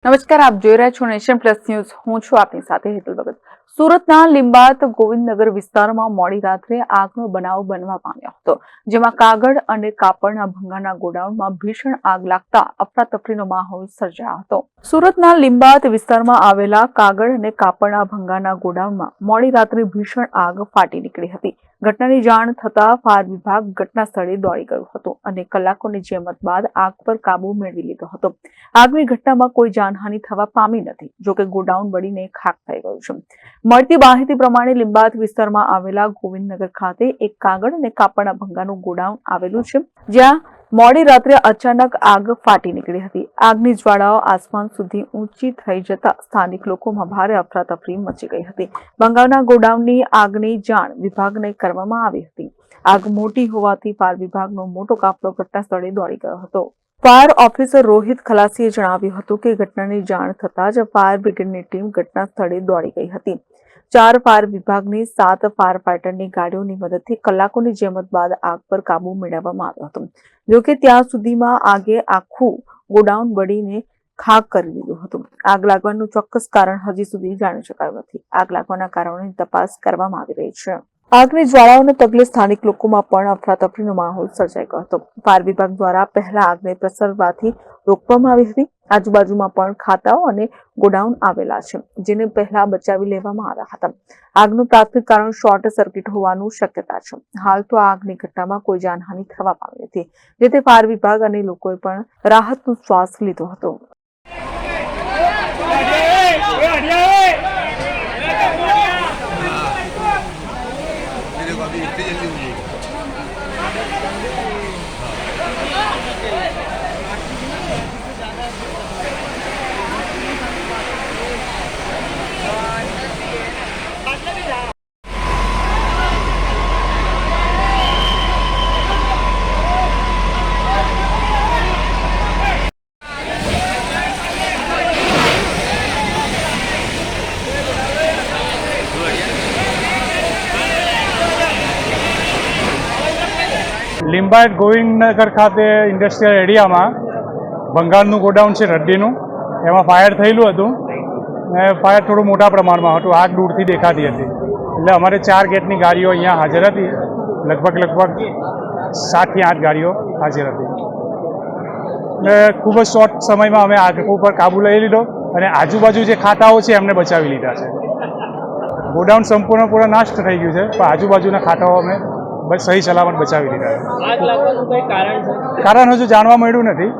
નમસ્કાર, આપ જોઈ રહ્યા છો નેશન પ્લસ ન્યૂઝ. હું છું આપની સાથે હેતુલ ભગત. સુરતના લીંબાત ગોવિંદનગર વિસ્તારમાં મોડી રાત્રે આગનો બનાવ બનવા પામ્યો હતો, જેમાં કાગળ અને કાપડના ભંગારના ગોડાઉનમાં ભીષણ આગ લાગતા અફરાતફરીનો માહોલ સર્જાયો હતો. સુરતના લીંબાત વિસ્તારમાં આવેલા કાગળ અને કાપડના ભંગારના ગોડાઉનમાં મોડી રાત્રે ભીષણ આગ ફાટી નીકળી હતી. ઘટનાની જાણ થતા ફાયર વિભાગ ઘટના સ્થળે દોડી ગયું હતું અને કલાકોની જહેમત બાદ આગ પર કાબુ મેળવી લીધો હતો. આગની ઘટનામાં કોઈ જાનહાનિ થવા પામી નથી, જોકે ગોડાઉન બળીને ખાખ થઈ ગયું છે. મળતી માહિતી પ્રમાણે લીંબાત વિસ્તારમાં આવેલા ગોવિંદનગર ખાતે એક કાગળ અને કાપડના ભંગાનું ગોડાઉન આવેલું છે, જ્યાં મોડી રાત્રે અચાનક આગ ફાટી નીકળી હતી. આગની જ્વાળાઓ આસમાન સુધી ઊંચી થઈ જતા સ્થાનિક લોકોમાં ભારે અફરાતફરી મચી ગઈ હતી. ભંગારના ગોડાઉનની આગની જાણ વિભાગને કરવામાં આવી હતી. આગ મોટી હોવાથી ફાયર વિભાગનો મોટો કાફલો ઘટના સ્થળે દોડી ગયો હતો. ફાયર ઓફિસર રોહિત ખલાસીએ જણાવ્યું હતું કે ઘટનાની જાણ થતાં જ ફાયર બ્રિગેડની ટીમ ઘટના સ્થળે દોડી ગઈ હતી. 4 ફાયર વિભાગની 7 ફાયર ફાઈટરની ગાડીઓની મદદથી કલાકોની જહેમત બાદ આગ પર કાબુ મેળવવામાં આવ્યો હતો. જોકે ત્યાં સુધીમાં આગે આખું ગોડાઉન બળીને ખાખ કરી દીધું હતું. આગ લાગવાનું ચોક્કસ કારણ હજી સુધી જાણી શકાયું નથી. આગ લાગવાના કારણોની તપાસ કરવામાં આવી રહી છે. આગની જ્વાળાઓને પગલે સ્થાનિક લોકોમાં પણ અફરાતફરીનો માહોલ સર્જાઈ ગયો હતો. ફાયર વિભાગ દ્વારા પહેલા આગને પ્રસરવાથી રોકવામાં આવી હતી. આજુબાજુમાં પણ ખાતાઓ અને ગોડાઉન આવેલા છે, જેને પહેલા બચાવી લેવામાં આવ્યા હતા. આગનું પ્રાથમિક કારણ શોર્ટ સર્કિટ હોવાનું શક્યતા છે. હાલ તો આગની ઘટનામાં કોઈ જાનહાનિ થવા પામી નથી, જેથી ફાયર વિભાગ અને લોકોએ પણ રાહતનો શ્વાસ લીધો હતો. લીંબાયત ગોવિંદનગર ખાતે ઇન્ડસ્ટ્રીયલ એરિયામાં ભંગારનું ગોડાઉન છે રદ્દીનું, એમાં ફાયર થયેલું હતું. ફાયર થોડું મોટા પ્રમાણમાં હતું. આગ દૂરથી દેખાતી હતી. એટલે અમારે 4 ગેટની ગાડીઓ અહીંયા હાજર હતી. લગભગ 7 થી 8 ગાડીઓ હાજર હતી. એટલે ખૂબ જ શોર્ટ સમયમાં અમે આગ ઉપર કાબુ લઈ લીધો અને આજુબાજુ જે ખાતાઓ છે એમને બચાવી લીધા છે. ગોડાઉન સંપૂર્ણ નાશ થઈ ગયું છે, પણ આજુબાજુના ખાતાઓ અમે સહી સલામત બચાવી લીધા. આગ લાગવાનું કઈ કારણ છે? કારણ હજુ જાણવા મળ્યું નથી.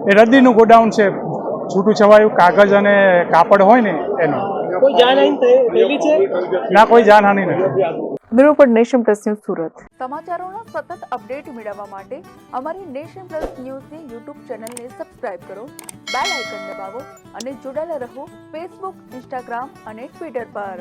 એ રદ્દીનું ગોડાઉન છે, છૂટું છવાયું કાગળ અને કાપડ હોય ને એનું. કોઈ જાનહાનિ થયેલી છે? ના, કોઈ જાનહાનિ નથી. બ્યુરો પર નેશન પ્લસ ન્યૂઝ સુરત. સમાચારોના સતત અપડેટ મેળવવા માટે અમારી નેશન પ્લસ ન્યૂઝની યુટ્યુબ ચેનલને સબસ્ક્રાઇબ કરો, બેલ આઇકન દબાવો અને જોડાયેલા રહો ફેસબુક, ઇન્સ્ટાગ્રામ અને ટ્વિટર પર.